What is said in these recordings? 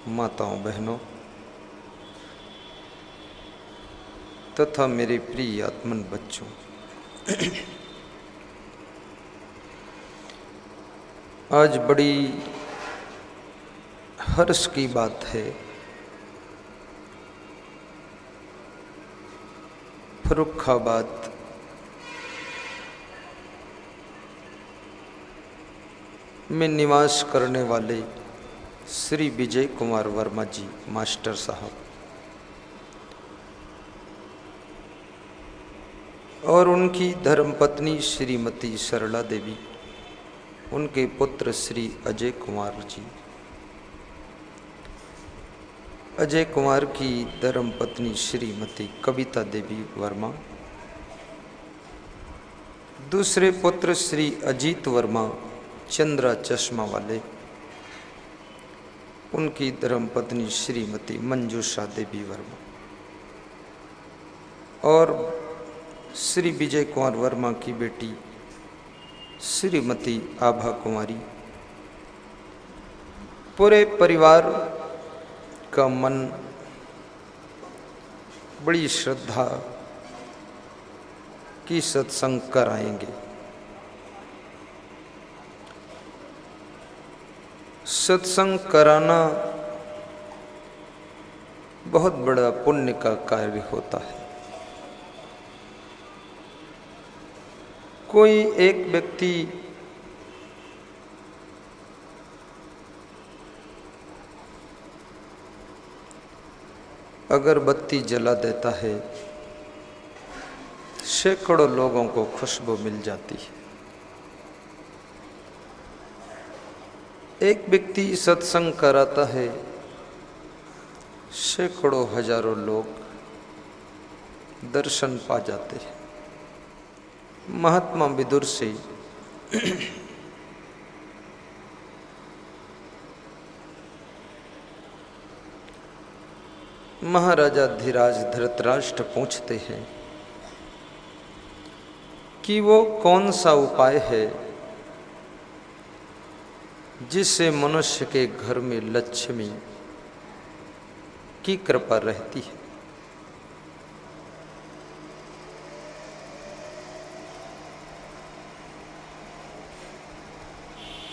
माताओं बहनों तथा मेरे प्रिय आत्मन बच्चों, आज बड़ी हर्ष की बात है। फर्रुखाबाद में निवास करने वाले श्री विजय कुमार वर्मा जी मास्टर साहब और उनकी धर्मपत्नी श्रीमती सरला देवी, उनके पुत्र श्री अजय कुमार जी, अजय कुमार की धर्मपत्नी श्रीमती कविता देवी वर्मा, दूसरे पुत्र श्री अजीत वर्मा चंद्रा चश्मा वाले, उनकी धर्मपत्नी श्रीमती मंजूषा देवी वर्मा और श्री विजय कुमार वर्मा की बेटी श्रीमती आभा कुमारी। पूरे परिवार का मन बड़ी श्रद्धा की सत्संग कराएंगे। सत्संग कराना बहुत बड़ा पुण्य का कार्य होता है। कोई एक व्यक्ति अगरबत्ती जला देता है, सैकड़ों लोगों को खुशबू मिल जाती है। एक व्यक्ति सत्संग कराता है, सैकड़ों हजारों लोग दर्शन पा जाते हैं। महात्मा विदुर से महाराजा धीराज धृतराष्ट्र पूछते हैं कि वो कौन सा उपाय है जिससे मनुष्य के घर में लक्ष्मी की कृपा रहती है।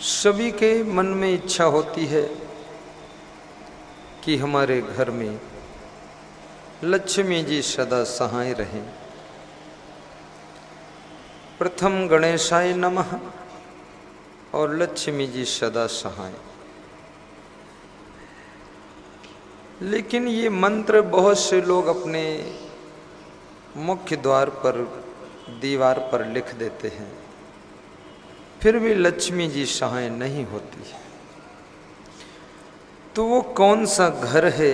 सभी के मन में इच्छा होती है कि हमारे घर में लक्ष्मी जी सदा सहाय रहें। प्रथम गणेशाय नमः और लक्ष्मी जी सदा सहाय। लेकिन ये मंत्र बहुत से लोग अपने मुख्य द्वार पर दीवार पर लिख देते हैं, फिर भी लक्ष्मी जी सहाय नहीं होती है। तो वो कौन सा घर है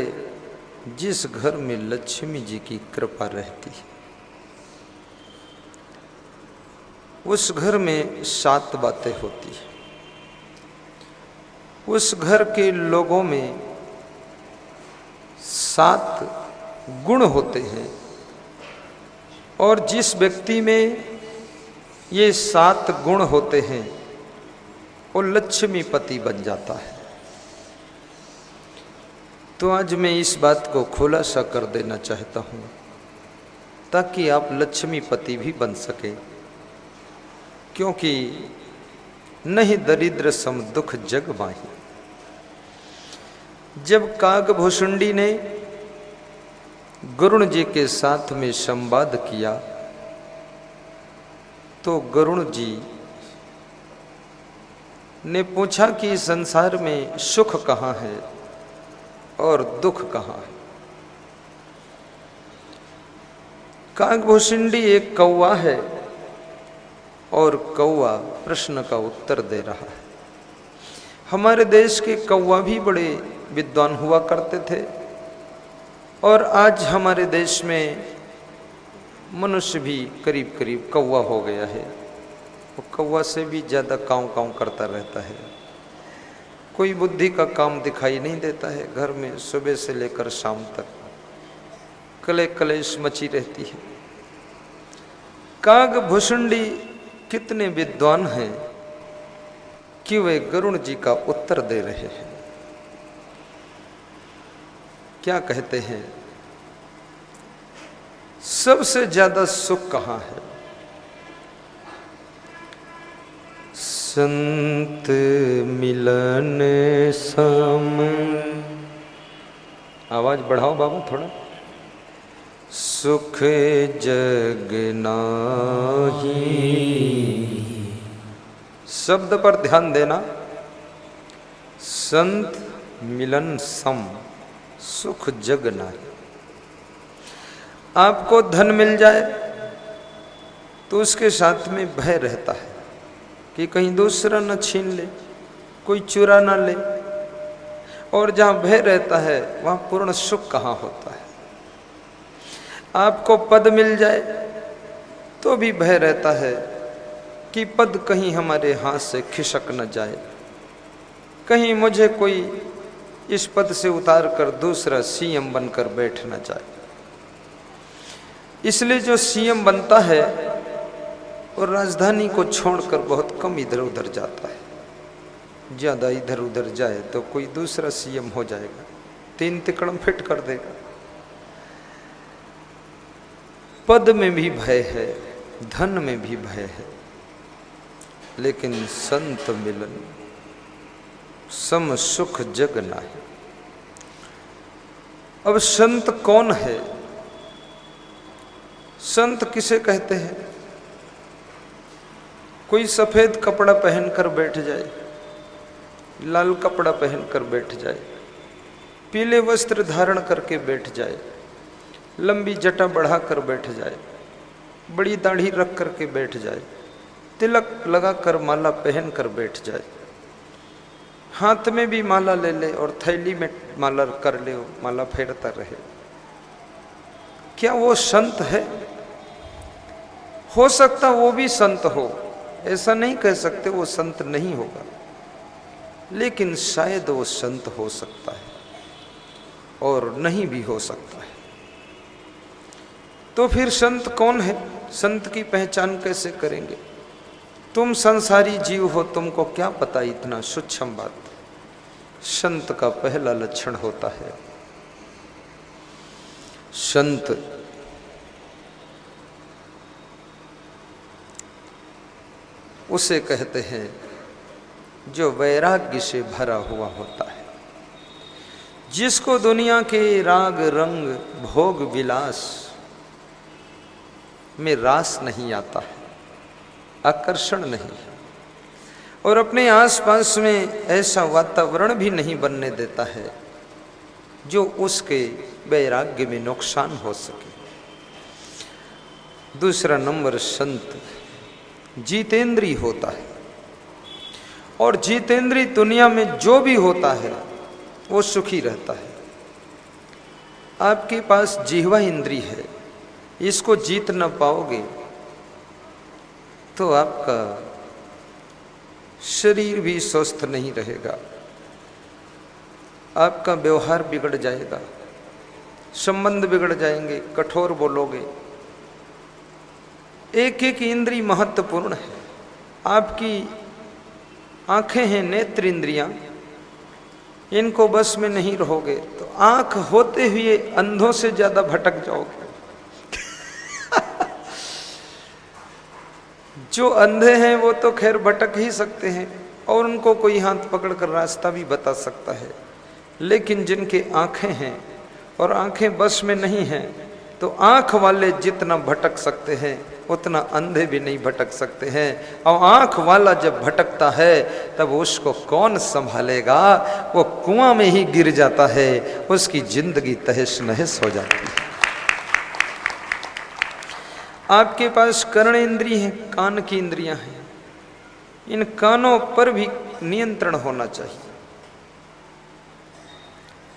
जिस घर में लक्ष्मी जी की कृपा रहती है? उस घर में 7 बातें होती है। उस घर के लोगों में 7 गुण होते हैं और जिस व्यक्ति में ये 7 गुण होते हैं वो लक्ष्मीपति बन जाता है। तो आज मैं इस बात को खुलासा कर देना चाहता हूँ ताकि आप लक्ष्मीपति भी बन सके, क्योंकि नहीं दरिद्र सम दुख जग माही। जब कागभूषुंडी ने गरुण जी के साथ में संवाद किया तो गरुण जी ने पूछा कि संसार में सुख कहाँ है और दुख कहाँ है। कागभूषुंडी एक कौवा है और कौवा प्रश्न का उत्तर दे रहा है। हमारे देश के कौवा भी बड़े विद्वान हुआ करते थे और आज हमारे देश में मनुष्य भी करीब करीब कौवा हो गया है। वो कौवा से भी ज़्यादा काँव काँव करता रहता है। कोई बुद्धि का काम दिखाई नहीं देता है। घर में सुबह से लेकर शाम तक कले कलेश मची रहती है। कागभूषुंडी कितने विद्वान हैं कि वे गरुण जी का उत्तर दे रहे हैं। क्या कहते हैं, सबसे ज्यादा सुख कहाँ है? संत मिलन सम, आवाज बढ़ाओ बाबू थोड़ा, सुख जग नाही, शब्द पर ध्यान देना। संत मिलन सम, सुख जग नाही। आपको धन मिल जाए तो उसके साथ में भय रहता है कि कहीं दूसरा न छीन ले, कोई चुरा न ले, और जहां भय रहता है वहां पूर्ण सुख कहाँ होता है। आपको पद मिल जाए तो भी भय रहता है कि पद कहीं हमारे हाथ से खिसक न जाए, कहीं मुझे कोई इस पद से उतार कर दूसरा सीएम बनकर बैठ न जाए। इसलिए जो सीएम बनता है और राजधानी को छोड़कर बहुत कम इधर उधर जाता है, ज्यादा इधर उधर जाए तो कोई दूसरा सीएम हो जाएगा, 3 तिकड़म फिट कर देगा। पद में भी भय है, धन में भी भय है, लेकिन संत मिलन सम सुख जग नाही। अब संत कौन है? संत किसे कहते हैं? कोई सफेद कपड़ा पहनकर बैठ जाए, लाल कपड़ा पहनकर बैठ जाए, पीले वस्त्र धारण करके बैठ जाए, लंबी जटा बढ़ाकर बैठ जाए, बड़ी दाढ़ी रख करके बैठ जाए, तिलक लगाकर माला पहनकर बैठ जाए, हाथ में भी माला ले ले और थैली में माला कर ले, माला फेरता रहे, क्या वो संत है? हो सकता वो भी संत हो, ऐसा नहीं कह सकते वो संत नहीं होगा, लेकिन शायद वो संत हो सकता है और नहीं भी हो सकता है। तो फिर संत कौन है? संत की पहचान कैसे करेंगे? तुम संसारी जीव हो, तुमको क्या पता इतना सूक्ष्म बात। संत का पहला लक्षण होता है, संत उसे कहते हैं जो वैराग्य से भरा हुआ होता है, जिसको दुनिया के राग रंग भोग विलास में रास नहीं आता है, आकर्षण नहीं, और अपने आसपास में ऐसा वातावरण भी नहीं बनने देता है जो उसके वैराग्य में नुकसान हो सके। दूसरा नंबर, संत जितेंद्री होता है, और जितेंद्री दुनिया में जो भी होता है वो सुखी रहता है। आपके पास जिह्वा इंद्री है, इसको जीत न पाओगे तो आपका शरीर भी स्वस्थ नहीं रहेगा, आपका व्यवहार बिगड़ जाएगा, संबंध बिगड़ जाएंगे, कठोर बोलोगे। एक एक इंद्री महत्वपूर्ण है। आपकी आंखें हैं, नेत्र इंद्रियां, इनको बस में नहीं रहोगे तो आंख होते हुए अंधों से ज्यादा भटक जाओगे। जो अंधे हैं वो तो खैर भटक ही सकते हैं और उनको कोई हाथ पकड़कर रास्ता भी बता सकता है, लेकिन जिनके आंखें हैं और आंखें बस में नहीं हैं, तो आंख वाले जितना भटक सकते हैं उतना अंधे भी नहीं भटक सकते हैं। और आंख वाला जब भटकता है तब उसको कौन संभालेगा? वो कुआं में ही गिर जाता है, उसकी जिंदगी तहस नहस हो जाती है। आपके पास कर्ण इंद्री है, कान की इंद्रियां हैं, इन कानों पर भी नियंत्रण होना चाहिए।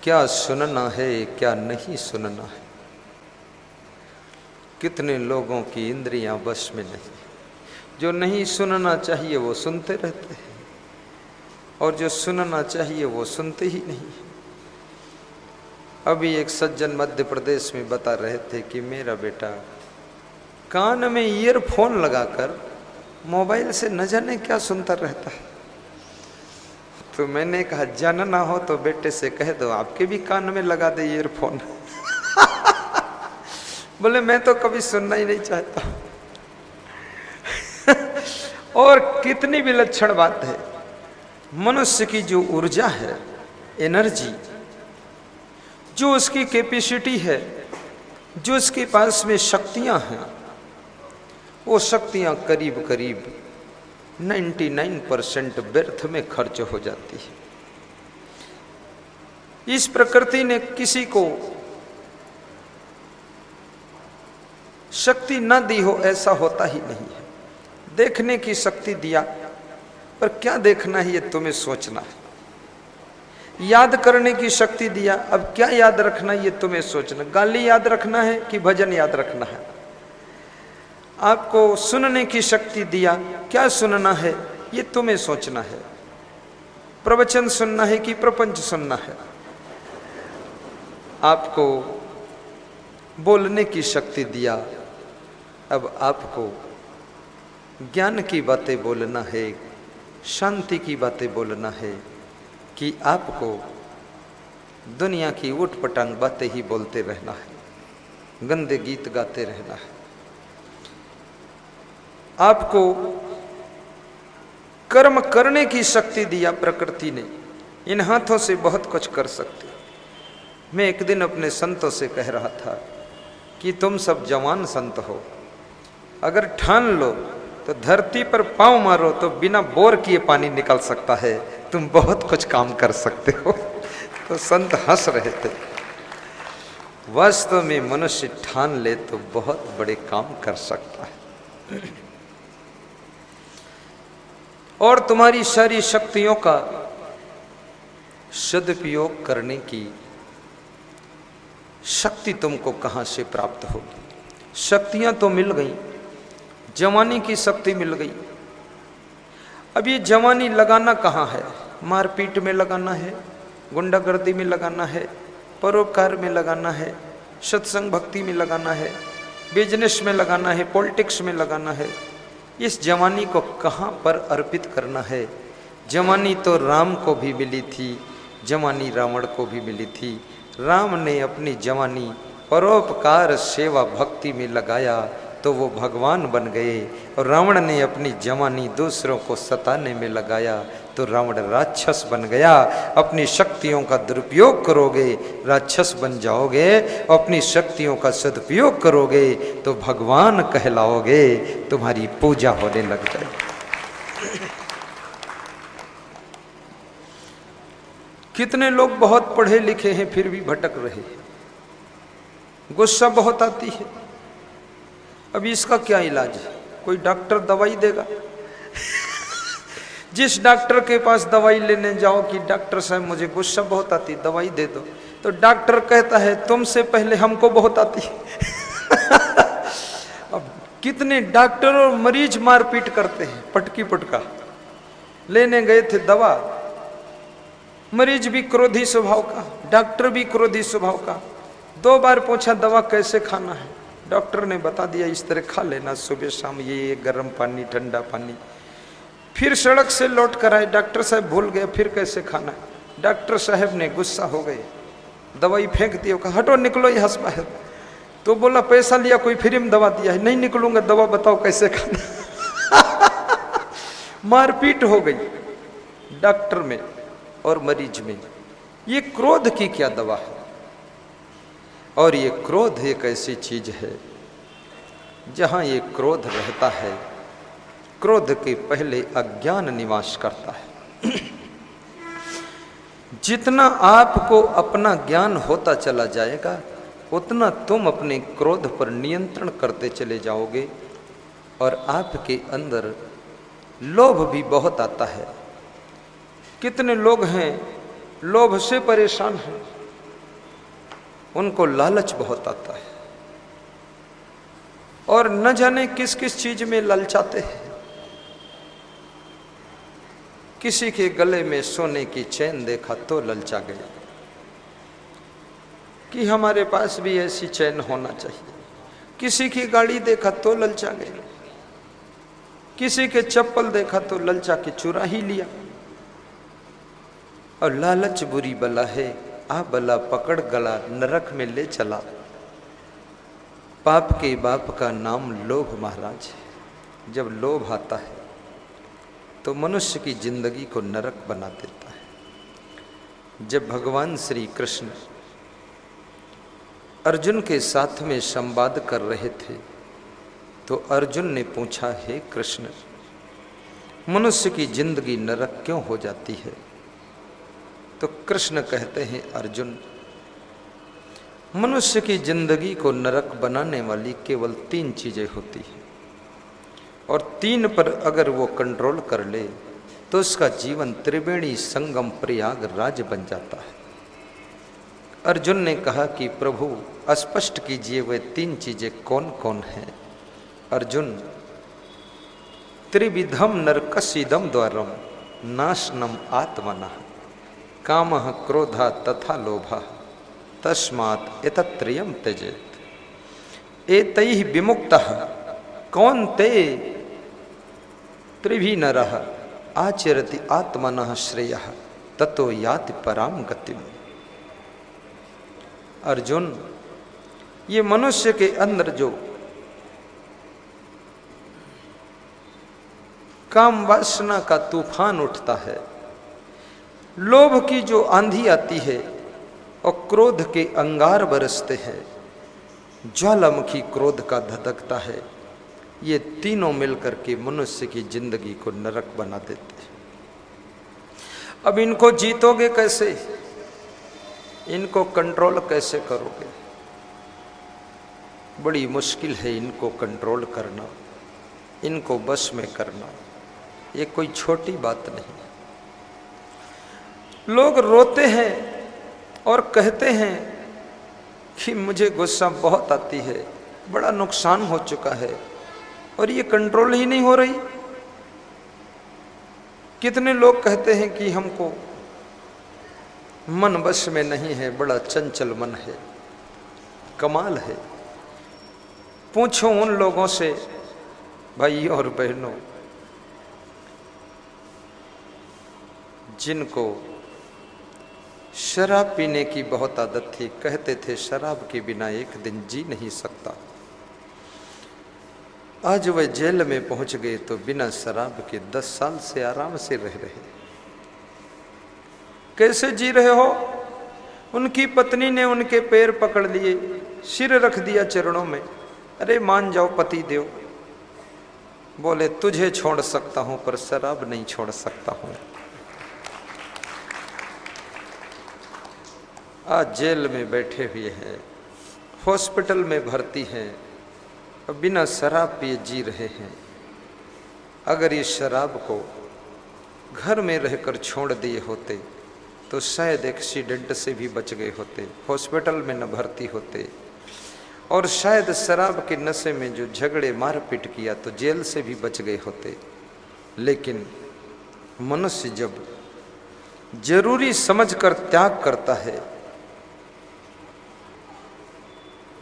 क्या सुनना है, क्या नहीं सुनना है। कितने लोगों की इंद्रियां बस में नहीं, जो नहीं सुनना चाहिए वो सुनते रहते हैं और जो सुनना चाहिए वो सुनते ही नहीं। अभी एक सज्जन मध्य प्रदेश में बता रहे थे कि मेरा बेटा कान में ईयरफोन लगाकर मोबाइल से न जाने क्या सुनता रहता है। तो मैंने कहा जानना हो तो बेटे से कह दो आपके भी कान में लगा दे ईयरफोन। बोले मैं तो कभी सुनना ही नहीं चाहता। और कितनी विलक्षण बात है, मनुष्य की जो ऊर्जा है, एनर्जी, जो उसकी कैपेसिटी है, जो उसके पास में शक्तियां हैं, वो शक्तियां करीब करीब 99% व्यर्थ में खर्च हो जाती है। इस प्रकृति ने किसी को शक्ति न दी हो ऐसा होता ही नहीं है। देखने की शक्ति दिया, पर क्या देखना है ये तुम्हें सोचना है। याद करने की शक्ति दिया, अब क्या याद रखना है ये तुम्हें सोचना। गाली याद रखना है कि भजन याद रखना है। आपको सुनने की शक्ति दिया, क्या सुनना है ये तुम्हें सोचना है। प्रवचन सुनना है कि प्रपंच सुनना है। आपको बोलने की शक्ति दिया, अब आपको ज्ञान की बातें बोलना है, शांति की बातें बोलना है, कि आपको दुनिया की उठपटांग बातें ही बोलते रहना है, गंदे गीत गाते रहना है। आपको कर्म करने की शक्ति दिया प्रकृति ने। इन हाथों से बहुत कुछ कर सकते। मैं एक दिन अपने संतों से कह रहा था कि तुम सब जवान संत हो, अगर ठान लो तो धरती पर पांव मारो तो बिना बोर किए पानी निकल सकता है, तुम बहुत कुछ काम कर सकते हो। तो संत हंस रहे थे। वास्तव में मनुष्य ठान ले तो बहुत बड़े काम कर सकता है। और तुम्हारी सारी शक्तियों का सदुपयोग करने की शक्ति तुमको कहां से प्राप्त होगी। शक्तियां तो मिल गई, जवानी की शक्ति मिल गई। अब ये जवानी लगाना कहाँ है? मारपीट में लगाना है, गुंडागर्दी में लगाना है, परोपकार में लगाना है, सत्संग भक्ति में लगाना है, बिजनेस में लगाना है, पॉलिटिक्स में लगाना है। इस जवानी को कहाँ पर अर्पित करना है? जवानी तो राम को भी मिली थी, जवानी रावण को भी मिली थी। राम ने अपनी जवानी परोपकार सेवा भक्ति में लगाया तो वो भगवान बन गए, और रावण ने अपनी जवानी दूसरों को सताने में लगाया तो रावण राक्षस बन गया। अपनी शक्तियों का दुरुपयोग करोगे राक्षस बन जाओगे, अपनी शक्तियों का सदुपयोग करोगे तो भगवान कहलाओगे, तुम्हारी पूजा होने लग जाएगी। कितने लोग बहुत पढ़े लिखे हैं फिर भी भटक रहे हैं, गुस्सा बहुत आती है। अब इसका क्या इलाज है? कोई डॉक्टर दवाई देगा? जिस डॉक्टर के पास दवाई लेने जाओ कि डॉक्टर साहब मुझे गुस्सा बहुत आती, दवाई दे दो, तो डॉक्टर कहता है तुमसे पहले हमको बहुत आती। अब कितने डॉक्टर और मरीज मारपीट करते हैं, पटकी पटका। लेने गए थे दवा, मरीज भी क्रोधी स्वभाव का, डॉक्टर भी क्रोधी स्वभाव का। 2 बार पूछा दवा कैसे खाना है, डॉक्टर ने बता दिया इस तरह खा लेना, सुबह शाम ये गर्म पानी ठंडा पानी। फिर सड़क से लौट कर आए, डॉक्टर साहब भूल गए फिर कैसे खाना है। डॉक्टर साहब ने गुस्सा हो गए, दवाई फेंक दी, कहा हटो निकलो यहाँ से बाहर। तो बोला पैसा लिया कोई फ्री में दवा दिया है, नहीं निकलूंगा, दवा बताओ कैसे खाना। मारपीट हो गई डॉक्टर में और मरीज में। ये क्रोध की क्या दवा है? और ये क्रोध एक ऐसी चीज है जहां ये क्रोध रहता है, क्रोध के पहले अज्ञान निवास करता है। जितना आपको अपना ज्ञान होता चला जाएगा उतना तुम अपने क्रोध पर नियंत्रण करते चले जाओगे, और आपके अंदर लोभ भी बहुत आता है। कितने लोग हैं लोभ से परेशान हैं, उनको लालच बहुत आता है, और न जाने किस किस चीज में ललचाते हैं। किसी के गले में सोने की चैन देखा तो ललचा गया कि हमारे पास भी ऐसी चैन होना चाहिए। किसी की गाड़ी देखा तो ललचा गया, किसी के चप्पल देखा तो ललचा के चुरा ही लिया। और लालच बुरी बला है, आ बला पकड़ गला नरक में ले चला। पाप के बाप का नाम लोभ महाराज है। जब लोभ आता है तो मनुष्य की जिंदगी को नरक बना देता है। जब भगवान श्री कृष्ण अर्जुन के साथ में संवाद कर रहे थे तो अर्जुन ने पूछा, हे कृष्ण, मनुष्य की जिंदगी नरक क्यों हो जाती है? तो कृष्ण कहते हैं, अर्जुन, मनुष्य की जिंदगी को नरक बनाने वाली केवल 3 चीजें होती हैं और 3 पर अगर वो कंट्रोल कर ले तो उसका जीवन त्रिवेणी संगम प्रयागराज बन जाता है। अर्जुन ने कहा कि प्रभु स्पष्ट कीजिए वे 3 चीजें कौन कौन हैं? अर्जुन, त्रिविधम नरकसीदम द्वारम नाशनम आत्मनः कामः क्रोधः तथा लोभः तस्मात् एतत्त्रयम् त्यजेत्। एतैः विमुक्तः कौन्ते त्रिभिः नरः आचरति आत्मनः श्रेयः ततो याति पराम गतिम्। अर्जुन, ये मनुष्य के अंदर जो काम वासना का तूफान उठता है, लोभ की जो आंधी आती है और क्रोध के अंगार बरसते हैं, ज्वालामुखी क्रोध का धधकता है, ये तीनों मिलकर के मनुष्य की जिंदगी को नरक बना देते हैं। अब इनको जीतोगे कैसे? इनको कंट्रोल कैसे करोगे? बड़ी मुश्किल है इनको कंट्रोल करना, इनको बस में करना। ये कोई छोटी बात नहीं। लोग रोते हैं और कहते हैं कि मुझे गुस्सा बहुत आती है, बड़ा नुकसान हो चुका है और ये कंट्रोल ही नहीं हो रही। कितने लोग कहते हैं कि हमको मन बस में नहीं है, बड़ा चंचल मन है। कमाल है। पूछो उन लोगों से, भाइयों और बहनों, जिनको शराब पीने की बहुत आदत थी, कहते थे शराब के बिना एक दिन जी नहीं सकता। आज वह जेल में पहुंच गए तो बिना शराब के 10 साल से आराम से रह रहे। कैसे जी रहे हो? उनकी पत्नी ने उनके पैर पकड़ लिए, सिर रख दिया चरणों में, अरे मान जाओ पति देव। बोले तुझे छोड़ सकता हूं पर शराब नहीं छोड़ सकता हूं। आज जेल में बैठे हुए हैं, हॉस्पिटल में भर्ती हैं, अब बिना शराब पिए जी रहे हैं। अगर इस शराब को घर में रहकर छोड़ दिए होते तो शायद एक्सीडेंट से भी बच गए होते, हॉस्पिटल में न भर्ती होते, और शायद शराब के नशे में जो झगड़े मारपीट किया तो जेल से भी बच गए होते। लेकिन मनुष्य जब जरूरी समझकर त्याग करता है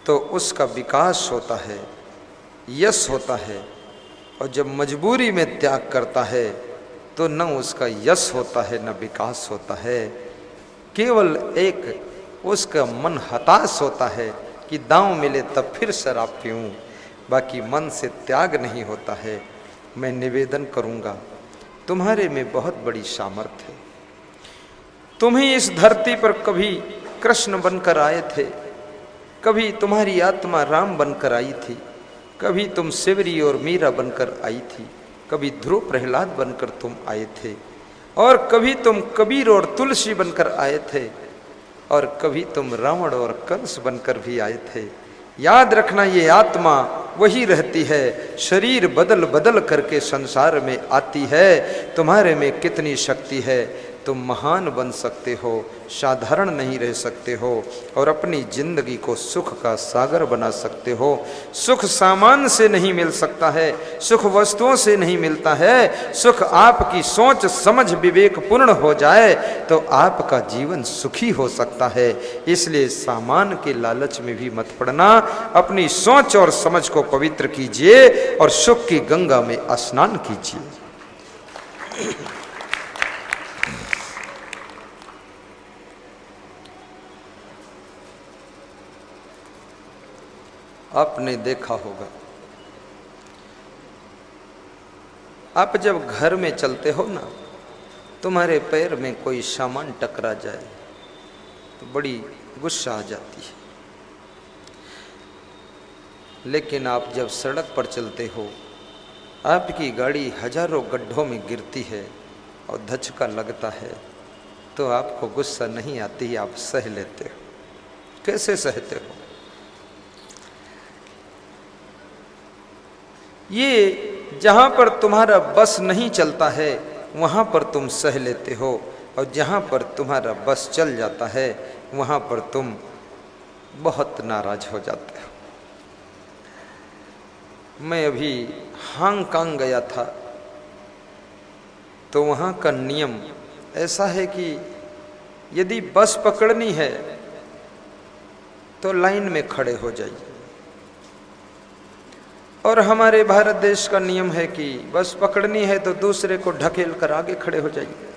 तो उसका विकास होता है, यश होता है, और जब मजबूरी में त्याग करता है तो न उसका यश होता है न विकास होता है। केवल एक उसका मन हताश होता है कि दांव मिले तब फिर शराब पीऊं, बाकी मन से त्याग नहीं होता है। मैं निवेदन करूंगा, तुम्हारे में बहुत बड़ी सामर्थ्य है। तुम ही इस धरती पर कभी कृष्ण बनकर आए थे, कभी तुम्हारी आत्मा राम बनकर आई थी, कभी तुम शिवरी और मीरा बनकर आई थी, कभी ध्रुव प्रहलाद बनकर तुम आए थे, और कभी तुम कबीर और तुलसी बनकर आए थे, और कभी तुम रावण और कंस बनकर भी आए थे। याद रखना, ये आत्मा वही रहती है, शरीर बदल बदल करके संसार में आती है। तुम्हारे में कितनी शक्ति है, तुम महान बन सकते हो, साधारण नहीं रह सकते हो, और अपनी जिंदगी को सुख का सागर बना सकते हो। सुख सामान से नहीं मिल सकता है, सुख वस्तुओं से नहीं मिलता है। सुख आपकी सोच समझ विवेक पूर्ण हो जाए तो आपका जीवन सुखी हो सकता है। इसलिए सामान के लालच में भी मत पड़ना, अपनी सोच और समझ को पवित्र कीजिए और सुख की गंगा में स्नान कीजिए। आपने देखा होगा, आप जब घर में चलते हो ना, तुम्हारे पैर में कोई सामान टकरा जाए तो बड़ी गुस्सा आ जाती है, लेकिन आप जब सड़क पर चलते हो, आपकी गाड़ी हजारों गड्ढों में गिरती है और धचका लगता है, तो आपको गुस्सा नहीं आती, आप सह लेते हो। कैसे सहते हो? ये जहां पर तुम्हारा बस नहीं चलता है वहां पर तुम सह लेते हो, और जहां पर तुम्हारा बस चल जाता है वहां पर तुम बहुत नाराज हो जाते हो। मैं अभी हांगकांग गया था, तो वहाँ का नियम ऐसा है कि यदि बस पकड़नी है तो लाइन में खड़े हो जाइए, और हमारे भारत देश का नियम है कि बस पकड़नी है तो दूसरे को ढकेल कर आगे खड़े हो जाइए।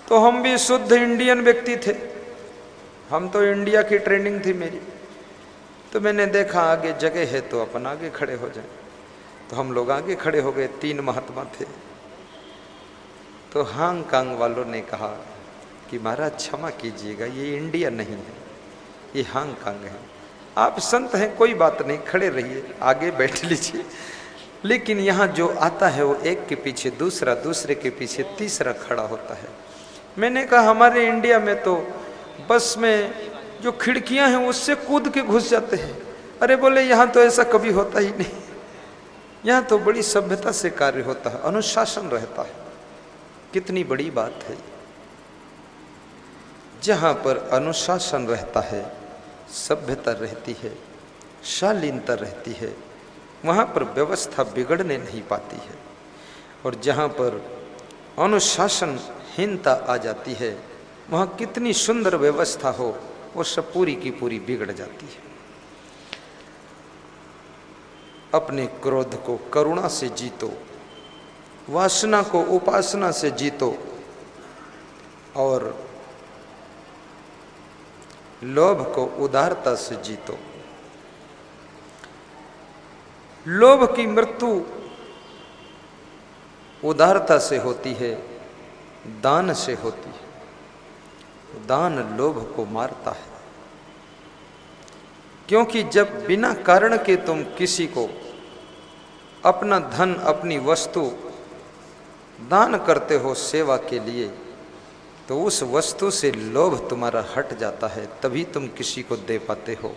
तो हम भी शुद्ध इंडियन व्यक्ति थे, हम तो इंडिया की ट्रेनिंग थी मेरी, तो मैंने देखा आगे जगह है तो अपन आगे खड़े हो जाए, तो हम लोग आगे खड़े हो गए। 3 महात्मा थे। तो हांगकांग वालों ने कहा कि महाराज क्षमा कीजिएगा, ये इंडिया नहीं है, ये हांगकांग है, आप संत हैं, कोई बात नहीं, खड़े रहिए, आगे बैठ लीजिए, लेकिन यहाँ जो आता है वो एक के पीछे दूसरा, दूसरे के पीछे तीसरा खड़ा होता है। मैंने कहा हमारे इंडिया में तो बस में जो खिड़कियां हैं उससे कूद के घुस जाते हैं। अरे बोले यहाँ तो ऐसा कभी होता ही नहीं, यहाँ तो बड़ी सभ्यता से कार्य होता है, अनुशासन रहता है। कितनी बड़ी बात है, जहाँ पर अनुशासन रहता है, सभ्यता रहती है, शालीनता रहती है, वहाँ पर व्यवस्था बिगड़ने नहीं पाती है, और जहाँ पर अनुशासनहीनता आ जाती है वहाँ कितनी सुंदर व्यवस्था हो वो सब पूरी की पूरी बिगड़ जाती है। अपने क्रोध को करुणा से जीतो, वासना को उपासना से जीतो, और लोभ को उदारता से जीतो। लोभ की मृत्यु उदारता से होती है, दान से होती है। दान लोभ को मारता है, क्योंकि जब बिना कारण के तुम किसी को अपना धन, अपनी वस्तु दान करते हो सेवा के लिए, तो उस वस्तु से लोभ तुम्हारा हट जाता है, तभी तुम किसी को दे पाते हो,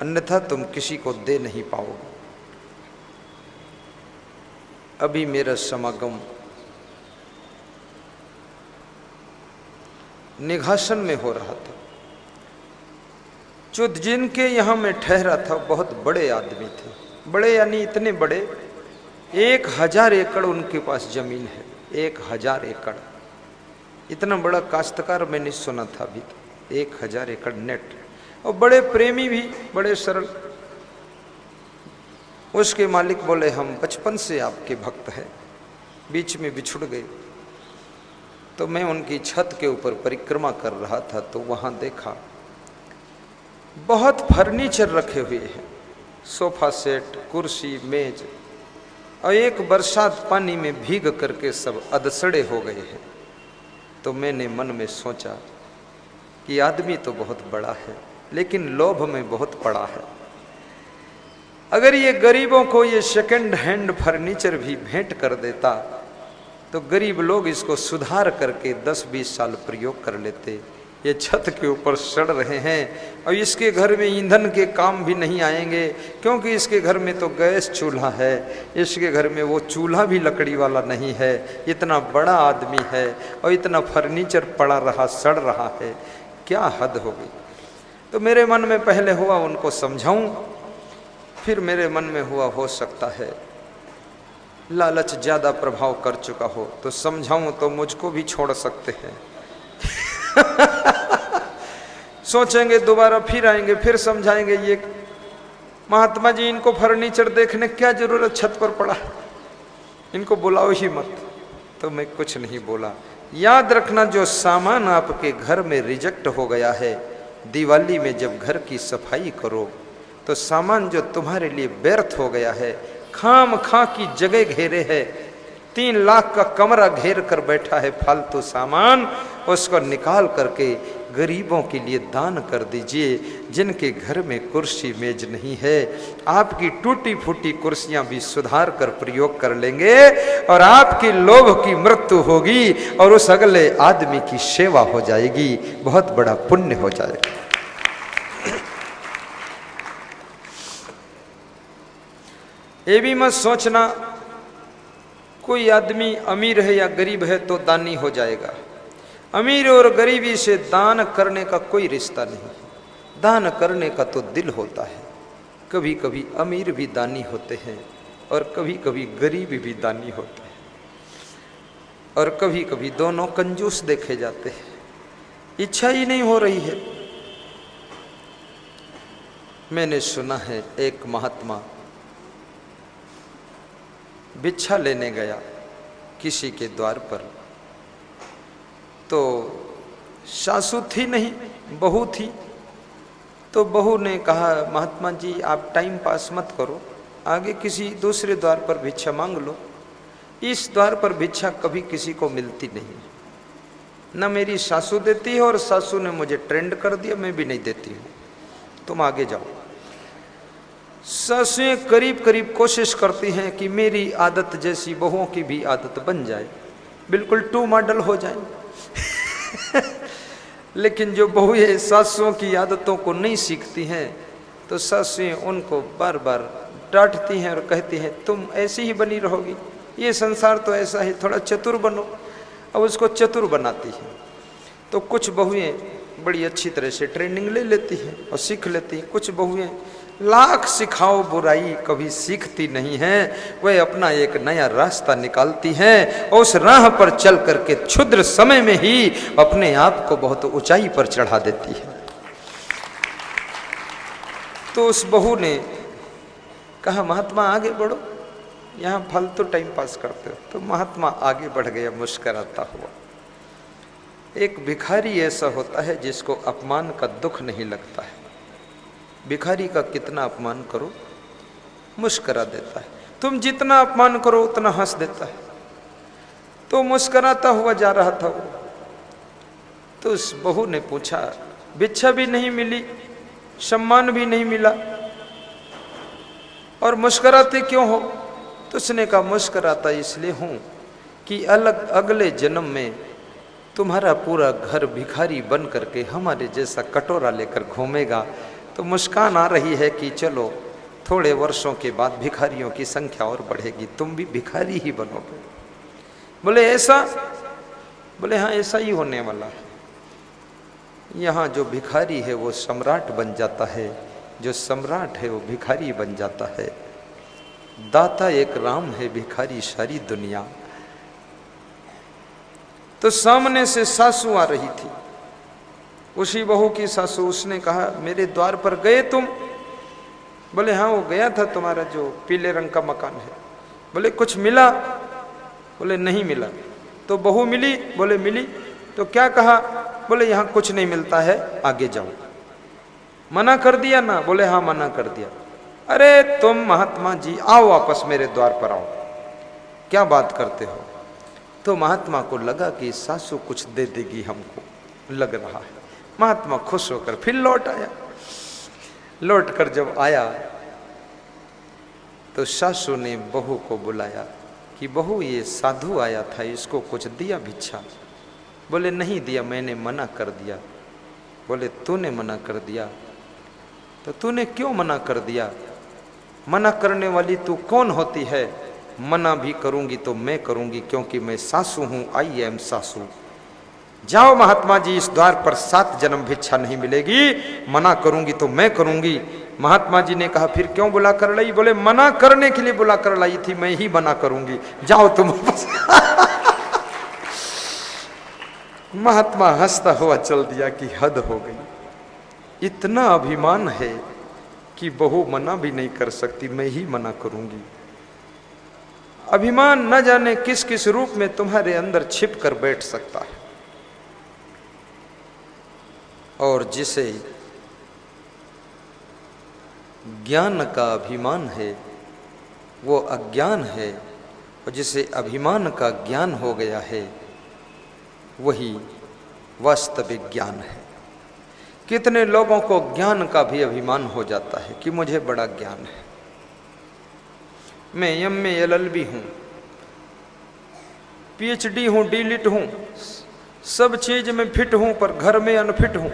अन्यथा तुम किसी को दे नहीं पाओगे। अभी मेरा समागम निघासन में हो रहा था, जो जिनके यहाँ मैं ठहरा था बहुत बड़े आदमी थे, बड़े यानी इतने बड़े, 1000 एकड़ उनके पास जमीन है, 1000 एकड़। इतना बड़ा काश्तकार मैंने सुना था अभी, 1000 एकड़ नेट, और बड़े प्रेमी भी, बड़े सरल। उसके मालिक बोले हम बचपन से आपके भक्त हैं, बीच में बिछुड़ गए। तो मैं उनकी छत के ऊपर परिक्रमा कर रहा था, तो वहाँ देखा बहुत फर्नीचर रखे हुए हैं, सोफा सेट, कुर्सी, मेज, और एक बरसात पानी में भीग करके सब अधसड़े हो गए हैं। तो मैंने मन में सोचा कि आदमी तो बहुत बड़ा है, लेकिन लोभ में बहुत पड़ा है। अगर ये गरीबों को ये सेकंड हैंड फर्नीचर भी भेंट कर देता तो गरीब लोग इसको सुधार करके 10-20 साल प्रयोग कर लेते। ये छत के ऊपर सड़ रहे हैं और इसके घर में ईंधन के काम भी नहीं आएंगे, क्योंकि इसके घर में तो गैस चूल्हा है, इसके घर में वो चूल्हा भी लकड़ी वाला नहीं है। इतना बड़ा आदमी है और इतना फर्नीचर पड़ा रहा, सड़ रहा है, क्या हद हो गई। तो मेरे मन में पहले हुआ उनको समझाऊं, फिर मेरे मन में हुआ हो सकता है लालच ज़्यादा प्रभाव कर चुका हो, तो समझाऊं तो मुझको भी छोड़ सकते हैं। सोचेंगे दोबारा, फिर आएंगे, फिर समझाएंगे, ये महात्मा जी इनको फर्नीचर देखने क्या जरूरत, छत पर पड़ा, इनको बुलाओ ही मत। तो मैं कुछ नहीं बोला। याद रखना, जो सामान आपके घर में रिजेक्ट हो गया है दिवाली में जब घर की सफाई करो तो सामान जो तुम्हारे लिए व्यर्थ हो गया है, खाम खा की जगह घेरे है, 3 लाख का कमरा घेर कर बैठा है फालतू सामान, उसको निकाल करके गरीबों के लिए दान कर दीजिए। जिनके घर में कुर्सी मेज नहीं है, आपकी टूटी फूटी कुर्सियां भी सुधार कर प्रयोग कर लेंगे और आपकी लोभ की मृत्यु होगी और उस अगले आदमी की सेवा हो जाएगी, बहुत बड़ा पुण्य हो जाएगा। ये भी मत सोचना कोई आदमी अमीर है या गरीब है तो दानी हो जाएगा। अमीर और गरीबी से दान करने का कोई रिश्ता नहीं, दान करने का तो दिल होता है। कभी कभी अमीर भी दानी होते हैं और कभी कभी गरीब भी दानी होते हैं और कभी कभी दोनों कंजूस देखे जाते हैं। इच्छा ही नहीं हो रही है। मैंने सुना है एक महात्मा भिक्षा लेने गया किसी के द्वार पर, तो सासू थी नहीं, बहू थी। तो बहू ने कहा, महात्मा जी आप टाइम पास मत करो, आगे किसी दूसरे द्वार पर भिक्षा मांग लो। इस द्वार पर भिक्षा कभी किसी को मिलती नहीं, न मेरी सासू देती है और सासू ने मुझे ट्रेंड कर दिया, मैं भी नहीं देती हूँ, तुम आगे जाओ। सासुएं करीब करीब कोशिश करती हैं कि मेरी आदत जैसी बहुओं की भी आदत बन जाए, बिल्कुल 2 मॉडल हो जाए। लेकिन जो बहुएं सासुओं की आदतों को नहीं सीखती हैं तो सासुएं उनको बार बार डांटती हैं और कहती हैं तुम ऐसी ही बनी रहोगी, ये संसार तो ऐसा है, थोड़ा चतुर बनो। अब उसको चतुर बनाती हैं। तो कुछ बहुएं बड़ी अच्छी तरह से ट्रेनिंग ले लेती हैं और सीख लेती हैं। कुछ बहुएं लाख सिखाओ बुराई कभी सीखती नहीं है, वह अपना एक नया रास्ता निकालती हैं और उस राह पर चल करके क्षुद्र समय में ही अपने आप को बहुत ऊंचाई पर चढ़ा देती है। तो उस बहू ने कहा महात्मा आगे बढ़ो, यहाँ फालतू टाइम पास करते हो। तो महात्मा आगे बढ़ गया मुस्कुराता हुआ। एक भिखारी ऐसा होता है जिसको अपमान का दुख नहीं लगता है। भिखारी का कितना अपमान करो मुस्कुरा देता है, तुम जितना अपमान करो उतना हंस देता है। तो मुस्कुराता हुआ जा रहा था वो। तो उस बहू ने पूछा भिक्षा भी नहीं मिली, सम्मान भी नहीं मिला और मुस्कुराते क्यों हो? तो उसने कहा मुस्कुराता इसलिए हूं कि अगले जन्म में तुम्हारा पूरा घर भिखारी बन करके हमारे जैसा कटोरा लेकर घूमेगा, तो मुस्कान आ रही है कि चलो थोड़े वर्षों के बाद भिखारियों की संख्या और बढ़ेगी, तुम भी भिखारी ही बनोगे। बोले ऐसा? बोले हाँ ऐसा ही होने वाला है। यहाँ जो भिखारी है वो सम्राट बन जाता है, जो सम्राट है वो भिखारी बन जाता है। दाता एक राम है, भिखारी सारी दुनिया। तो सामने से सासू आ रही थी, उसी बहू की सासू। उसने कहा मेरे द्वार पर गए तुम? बोले हाँ वो गया था, तुम्हारा जो पीले रंग का मकान है। बोले कुछ मिला? बोले नहीं मिला। तो बहू मिली? बोले मिली। तो क्या कहा? बोले यहाँ कुछ नहीं मिलता है, आगे जाओ। मना कर दिया ना? बोले हाँ मना कर दिया। अरे तुम महात्मा जी आओ वापस मेरे द्वार पर आओ, क्या बात करते हो? तो महात्मा को लगा कि सासू कुछ दे देगी हमको, लग रहा है। महात्मा खुश होकर फिर लौट आया। लौट कर जब आया तो सासू ने बहू को बुलाया कि बहू ये साधु आया था, इसको कुछ दिया भिक्षा? बोले नहीं दिया, मैंने मना कर दिया। बोले तूने मना कर दिया? तो तूने क्यों मना कर दिया? मना करने वाली तू कौन होती है? मना भी करूंगी तो मैं करूंगी क्योंकि मैं सासू हूं, आई एम सासू। जाओ महात्मा जी इस द्वार पर 7 जन्म भिक्षा नहीं मिलेगी, मना करूंगी तो मैं करूंगी। महात्मा जी ने कहा फिर क्यों बुला कर लाई? बोले मना करने के लिए बुला कर लाई थी, मैं ही मना करूंगी, जाओ तुम। महात्मा हंसता हुआ चल दिया कि हद हो गई, इतना अभिमान है कि बहू मना भी नहीं कर सकती, मैं ही मना करूंगी। अभिमान न जाने किस किस रूप में तुम्हारे अंदर छिप कर बैठ सकता है। और जिसे ज्ञान का अभिमान है वो अज्ञान है, और जिसे अभिमान का ज्ञान हो गया है वही वास्तविक ज्ञान है। कितने लोगों को ज्ञान का भी अभिमान हो जाता है कि मुझे बड़ा ज्ञान है, मैं MA LLB हूँ, PhD हूँ, डीलिट हूँ, सब चीज में फिट हूँ, पर घर में अनफिट हूँ,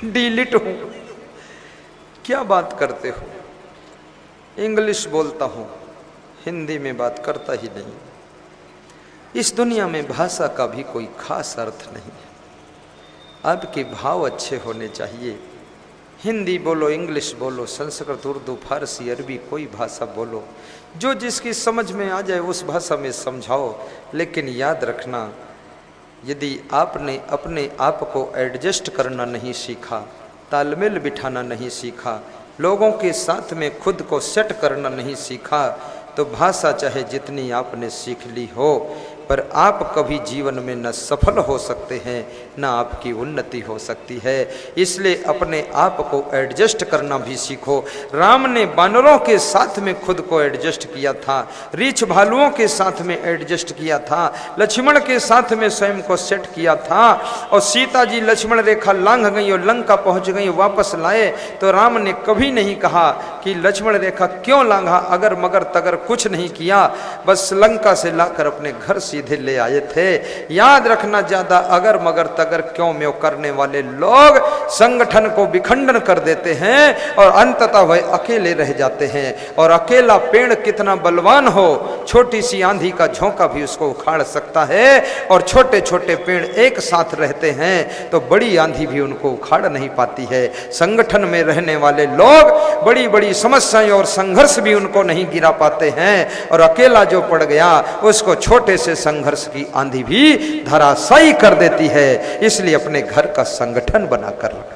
डीलिट हूँ। क्या बात करते हो? इंग्लिश बोलता हूँ, हिंदी में बात करता ही नहीं। इस दुनिया में भाषा का भी कोई खास अर्थ नहीं है। आपके भाव अच्छे होने चाहिए। हिंदी बोलो, इंग्लिश बोलो, संस्कृत, उर्दू, फारसी, अरबी, कोई भाषा बोलो, जो जिसकी समझ में आ जाए उस भाषा में समझाओ। लेकिन याद रखना, यदि आपने अपने आप को एडजस्ट करना नहीं सीखा, तालमेल बिठाना नहीं सीखा, लोगों के साथ में खुद को सेट करना नहीं सीखा, तो भाषा चाहे जितनी आपने सीख ली हो, पर आप कभी जीवन में न सफल हो सकते हैं, न आपकी उन्नति हो सकती है। इसलिए अपने आप को एडजस्ट करना भी सीखो। राम ने बानरों के साथ में खुद को एडजस्ट किया था, रीछ भालुओं के साथ में एडजस्ट किया था, लक्ष्मण के साथ में स्वयं को सेट किया था। और सीता जी लक्ष्मण रेखा लांघ गई और लंका पहुंच गई, वापस लाए तो राम ने कभी नहीं कहा कि लक्ष्मण रेखा क्यों लांघा, अगर मगर तगर कुछ नहीं किया, बस लंका से लाकर अपने घर सीधे ले आए थे। याद रखना, ज्यादा अगर मगर तगर क्यों म्यों करने वाले लोग संगठन को विखंडन कर देते हैं और अंततः वह अकेले रह जाते हैं। और अकेला पेड़ कितना बलवान हो, छोटी सी आंधी का झोंका भी उसको उखाड़ सकता है। और छोटे छोटे पेड़ एक साथ रहते हैं तो बड़ी आंधी भी उनको उखाड़ नहीं पाती है। संगठन में रहने वाले लोग बड़ी बड़ी समस्याएं और संघर्ष भी उनको नहीं गिरा पाते हैं, और अकेला जो पड़ गया उसको छोटे से संघर्ष की आंधी भी धराशायी कर देती है। इसलिए अपने घर का संगठन बनाकर रखना।